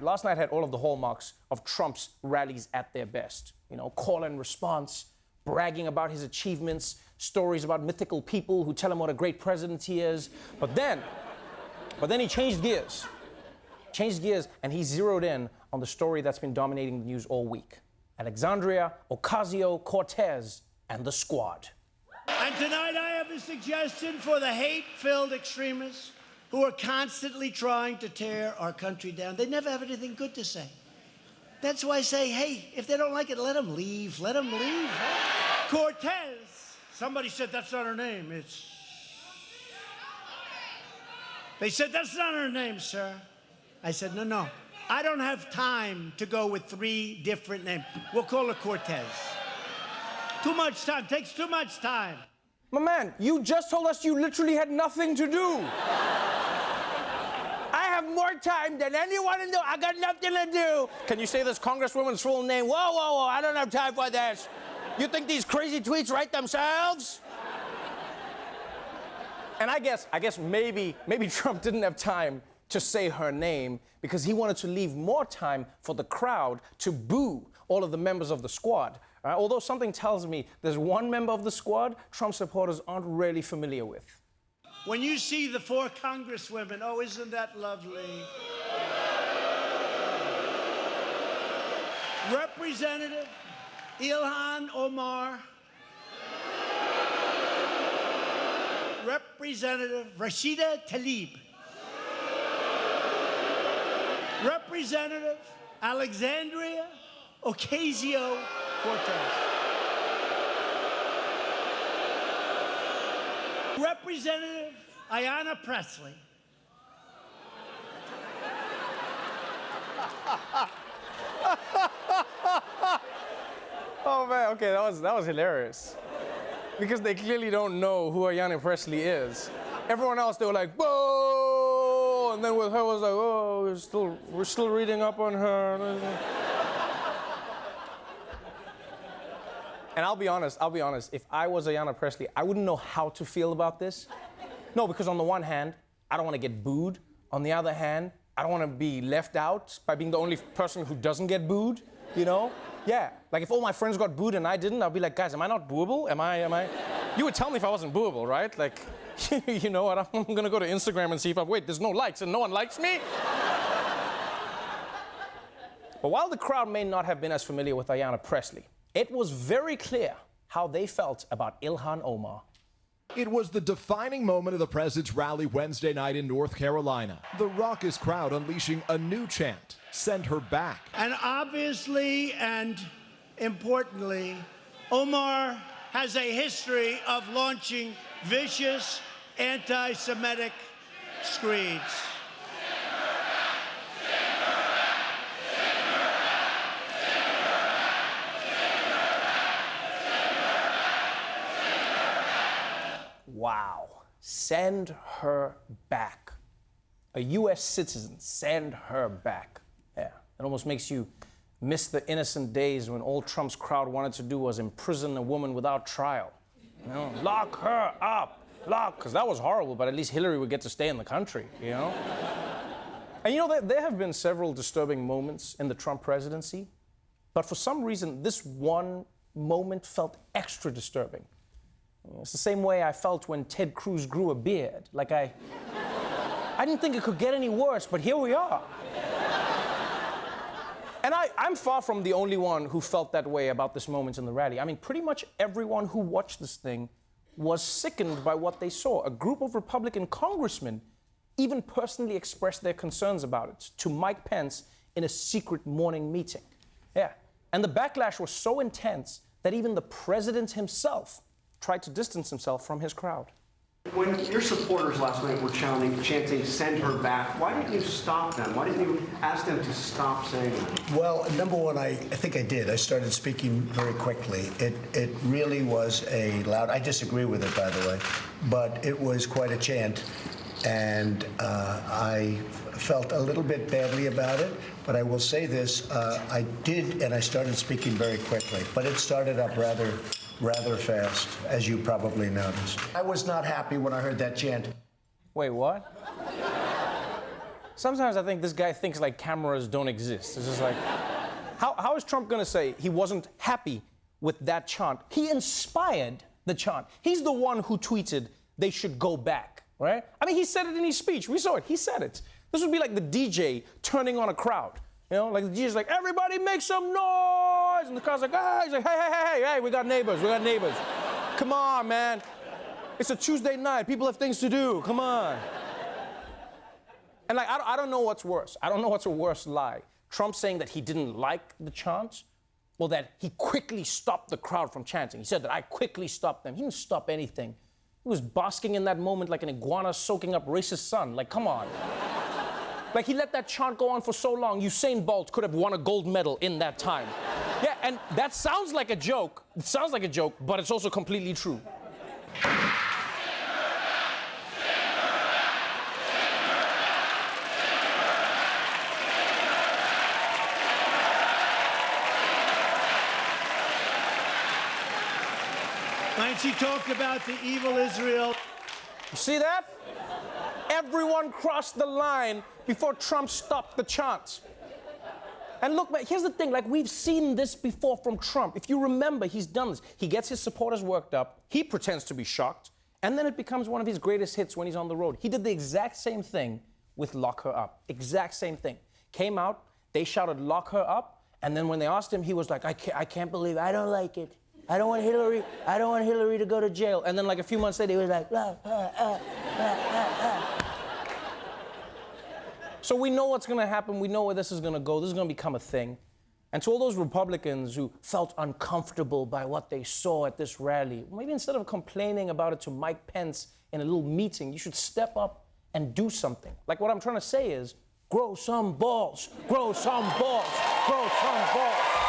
Last night had all of the hallmarks of Trump's rallies at their best. You know, call and response, bragging about his achievements, stories about mythical people who tell him what a great president he is. But then he changed gears. And he zeroed in on the story that's been dominating the news all week. Alexandria Ocasio-Cortez and the squad. And tonight I have a suggestion for the hate-filled extremists who are constantly trying to tear our country down. They never have anything good to say. That's why I say, hey, if they don't like it, let them leave. Let them leave. Cortez, somebody said that's not her name. They said that's not her name, sir. I said, no. I don't have time to go with 3 different names. We'll call her Cortez. Too much time, takes too much time. My man, you just told us you literally had nothing to do. I have more time than anyone in the... I got nothing to do. Can you say this congresswoman's full name? Whoa, I don't have time for this. You think these crazy tweets write themselves? And I guess maybe Trump didn't have time to say her name because he wanted to leave more time for the crowd to boo all of the members of the squad. Although something tells me there's one member of the squad Trump supporters aren't really familiar with. When you see the 4 congresswomen, oh, isn't that lovely? Representative Ilhan Omar. Representative Rashida Tlaib. Representative Alexandria Ocasio-Cortez. Representative Ayanna Pressley. Oh man, okay, that was hilarious. Because they clearly don't know who Ayanna Pressley is. Everyone else, they were like, whoa! And then with her was like, oh, we're still reading up on her. And I'll be honest, if I was Ayanna Pressley, I wouldn't know how to feel about this. No, because on the one hand, I don't want to get booed. On the other hand, I don't want to be left out by being the only person who doesn't get booed, you know? Yeah, like if all my friends got booed and I didn't, I'd be like, guys, am I not booable? Am I? You would tell me if I wasn't booable, right? Like, you know what, I'm gonna go to Instagram and see if wait, there's no likes and no one likes me? But while the crowd may not have been as familiar with Ayanna Pressley, it was very clear how they felt about Ilhan Omar. It was the defining moment of the president's rally Wednesday night in North Carolina. The raucous crowd unleashing a new chant, "Send her back." And obviously and importantly, Omar has a history of launching vicious anti-Semitic screeds. Wow. Send her back. A U.S. citizen, send her back. Yeah, it almost makes you miss the innocent days when all Trump's crowd wanted to do was imprison a woman without trial. You know, lock her up, because that was horrible, but at least Hillary would get to stay in the country, you know? And you know, there have been several disturbing moments in the Trump presidency, but for some reason, this one moment felt extra disturbing. It's the same way I felt when Ted Cruz grew a beard. Like I didn't think it could get any worse, but here we are. And I'm far from the only one who felt that way about this moment in the rally. I mean, pretty much everyone who watched this thing was sickened by what they saw. A group of Republican congressmen even personally expressed their concerns about it to Mike Pence in a secret morning meeting. Yeah, and the backlash was so intense that even the president himself tried to distance himself from his crowd. When your supporters last night were chanting, "Send her back," why didn't you stop them? Why didn't you ask them to stop saying that? Well, number one, I think I did. I started speaking very quickly. It really was a loud... I disagree with it, by the way, but it was quite a chant, and I felt a little bit badly about it, but I will say this, I did, and I started speaking very quickly, but it started up rather fast, as you probably noticed. I was not happy when I heard that chant. Wait, what? Sometimes I think this guy thinks like cameras don't exist. It's just like, how is Trump gonna say he wasn't happy with that chant? He inspired the chant. He's the one who tweeted they should go back, right? I mean, he said it in his speech. We saw it. He said it. This would be like the DJ turning on a crowd. You know, like the DJ's like, everybody make some noise. And the crowd's like, ah. He's like, hey, we got neighbors. Come on, man. It's a Tuesday night. People have things to do. Come on. And like, I don't know what's worse. I don't know what's a worse lie. Trump saying that he didn't like the chants, or that he quickly stopped the crowd from chanting. He said that I quickly stopped them. He didn't stop anything. He was basking in that moment like an iguana soaking up racist sun. Like, come on. Like, he let that chant go on for so long, Usain Bolt could have won a gold medal in that time. Yeah, and that sounds like a joke. It sounds like a joke, but it's also completely true. 'She talked about the evil Israel. You see that? Everyone crossed the line before Trump stopped the chants. And look, man, here's the thing, like, we've seen this before from Trump. If you remember, he's done this. He gets his supporters worked up, he pretends to be shocked, and then it becomes one of his greatest hits when he's on the road. He did the exact same thing with Lock Her Up. Exact same thing. Came out, they shouted, lock her up, and then when they asked him, he was like, I can't believe it. I don't like it. I don't want Hillary to go to jail. And then like a few months later, he was like, So we know what's gonna happen. We know where this is gonna go. This is gonna become a thing. And to all those Republicans who felt uncomfortable by what they saw at this rally, maybe instead of complaining about it to Mike Pence in a little meeting, you should step up and do something. Like, what I'm trying to say is, grow some balls, grow some balls, grow some balls.